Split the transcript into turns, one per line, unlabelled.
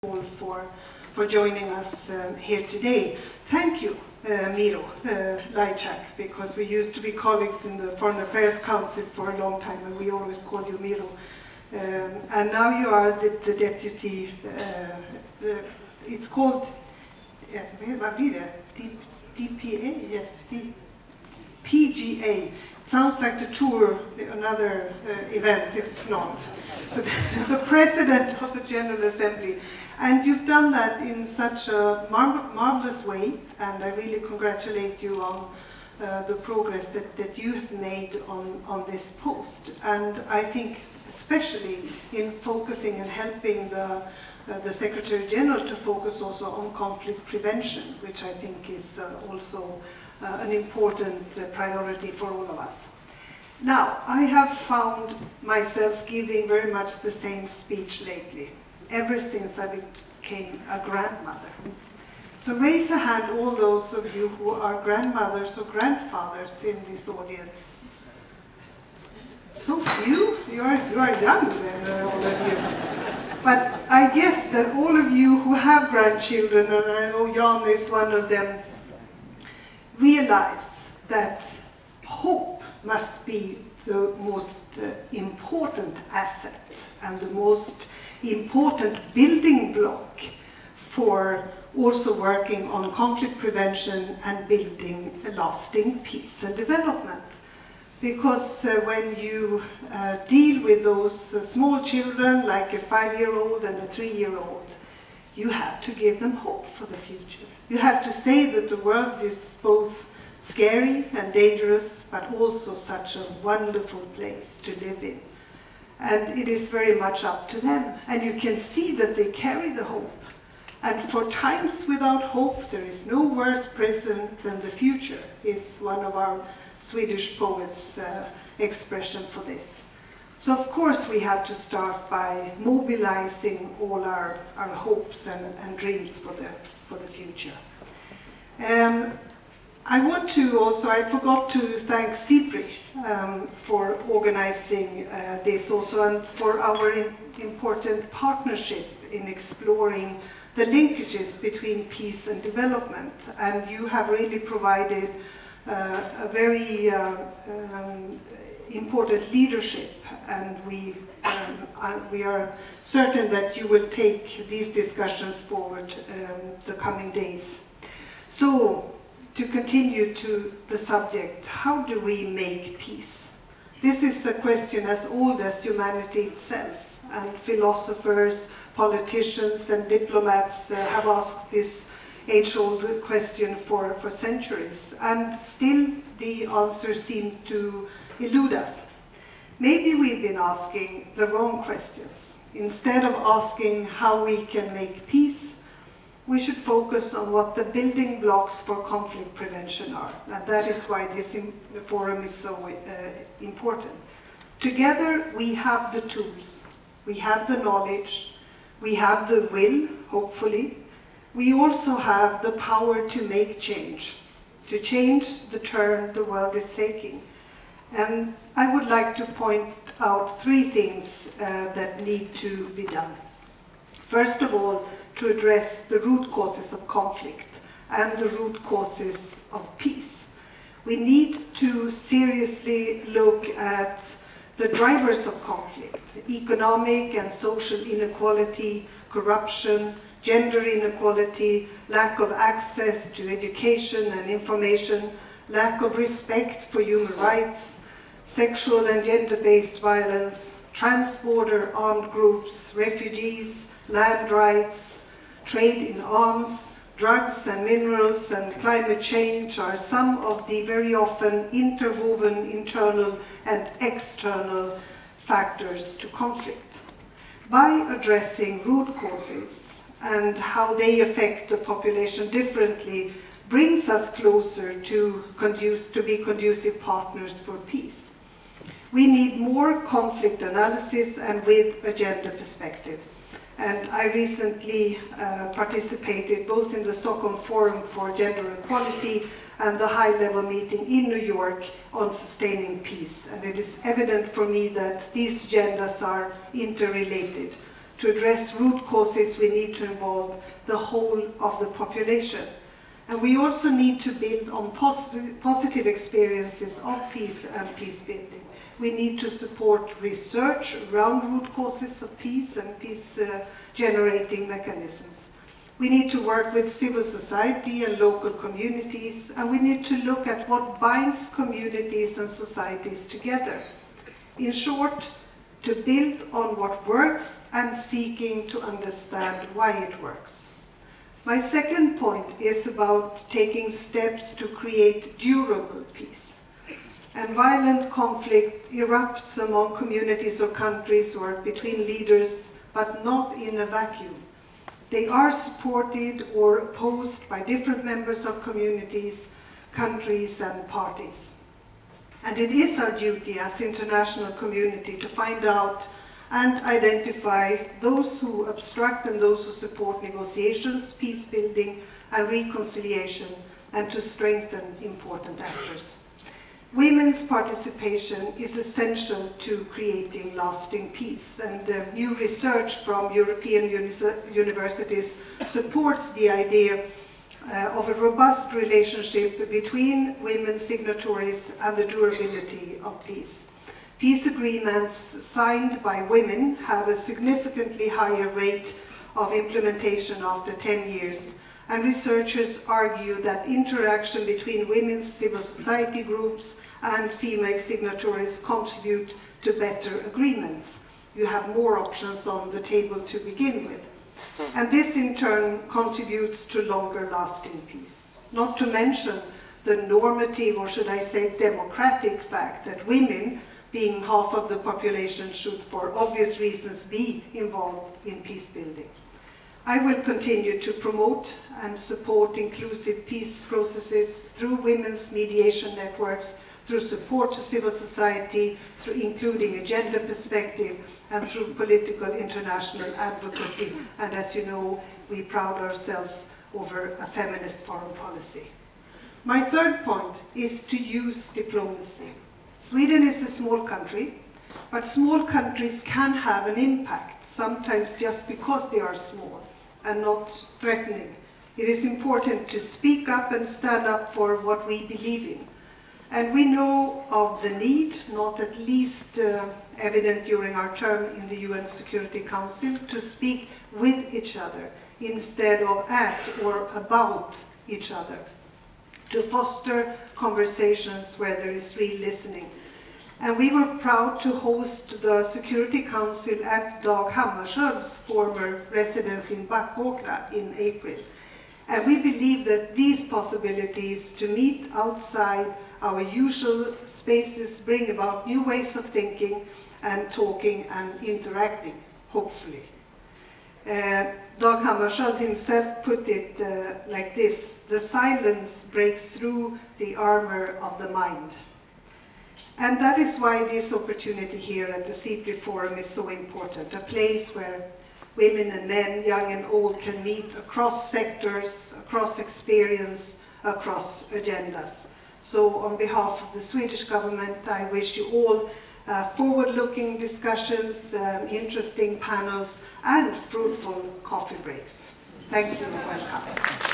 all for joining us here today. Thank you, Miro Lajčák, because we used to be colleagues in the Foreign Affairs Council for a long time, and we always called you Miro. And now you are the deputy, it's called, DPA, yes, PGA. It sounds like the tour, another event, it's not. But the President of the General Assembly. And you've done that in such a marvelous way, and I really congratulate you on the progress that you have made on this post. And I think especially in focusing and helping the Secretary General to focus also on conflict prevention, which I think is also an important priority for all of us. Now, I have found myself giving very much the same speech lately, ever since I became a grandmother. So raise a hand, all those of you who are grandmothers or grandfathers in this audience. So few? You are young then, all of you. But I guess that all of you who have grandchildren, and I know Jan is one of them, realize that hope must be the most important asset and the most important building block for also working on conflict prevention and building a lasting peace and development. Because when you deal with those small children, like a 5-year-old and a 3-year-old, you have to give them hope for the future. You have to say that the world is both scary and dangerous, but also such a wonderful place to live in. And it is very much up to them. And you can see that they carry the hope. And for times without hope, there is no worse present than the future, is one of our Swedish poets' expression for this. So of course we have to start by mobilizing all our hopes and dreams for the future. I want to also, I forgot to thank CIPRI for organizing this also, and for our important partnership in exploring the linkages between peace and development. And you have really provided a very important leadership, and we are certain that you will take these discussions forward the coming days. So, to continue to the subject, how do we make peace? This is a question as old as humanity itself, and philosophers, politicians and diplomats have asked this age-old question for centuries, and still the answer seems to elude us. Maybe we've been asking the wrong questions. Instead of asking how we can make peace, we should focus on what the building blocks for conflict prevention are. And that is why this forum is so important. Together we have the tools, we have the knowledge, we have the will, hopefully. We also have the power to make change, to change the turn the world is taking. And I would like to point out 3 things that need to be done. First of all, to address the root causes of conflict and the root causes of peace. We need to seriously look at the drivers of conflict: economic and social inequality, corruption, gender inequality, lack of access to education and information, lack of respect for human rights, sexual and gender-based violence, trans-border armed groups, refugees, land rights, trade in arms, drugs and minerals, and climate change are some of the very often interwoven internal and external factors to conflict. By addressing root causes and how they affect the population differently brings us closer to be conducive partners for peace. We need more conflict analysis and with a gender perspective. And I recently participated both in the Stockholm Forum for Gender Equality and the high-level meeting in New York on sustaining peace. And it is evident for me that these agendas are interrelated. To address root causes, we need to involve the whole of the population. And we also need to build on positive experiences of peace and peace building. We need to support research around root causes of peace and peace-generating mechanisms. We need to work with civil society and local communities, and we need to look at what binds communities and societies together. In short, to build on what works and seeking to understand why it works. My second point is about taking steps to create durable peace. And violent conflict erupts among communities or countries or between leaders, but not in a vacuum. They are supported or opposed by different members of communities, countries, and parties. And it is our duty as international community to find out and identify those who obstruct and those who support negotiations, peace building, and reconciliation, and to strengthen important actors. Women's participation is essential to creating lasting peace, and new research from European universities supports the idea of a robust relationship between women signatories and the durability of peace. Peace agreements signed by women have a significantly higher rate of implementation after 10 years, and researchers argue that interaction between women's civil society groups and female signatories contribute to better agreements. You have more options on the table to begin with. And this in turn contributes to longer lasting peace. Not to mention the normative, or should I say democratic fact that women, being half of the population, should for obvious reasons be involved in peace building. I will continue to promote and support inclusive peace processes through women's mediation networks, through support to civil society, through including a gender perspective, and through political international advocacy. And as you know, we proud ourselves over a feminist foreign policy. My third point is to use diplomacy. Sweden is a small country, but small countries can have an impact, sometimes just because they are small and not threatening. It is important to speak up and stand up for what we believe in. And we know of the need, not at least evident during our term in the UN Security Council, to speak with each other instead of at or about each other, to foster conversations where there is real listening. And we were proud to host the Security Council at Dag Hammarskjöld's former residence in Backåkra in April. And we believe that these possibilities to meet outside our usual spaces bring about new ways of thinking and talking and interacting, hopefully. Dag Hammarskjöld himself put it like this: the silence breaks through the armor of the mind. And that is why this opportunity here at the CIPRI Forum is so important, a place where women and men, young and old, can meet across sectors, across experience, across agendas. So on behalf of the Swedish government, I wish you all forward-looking discussions, interesting panels, and fruitful coffee breaks. Thank you and welcome.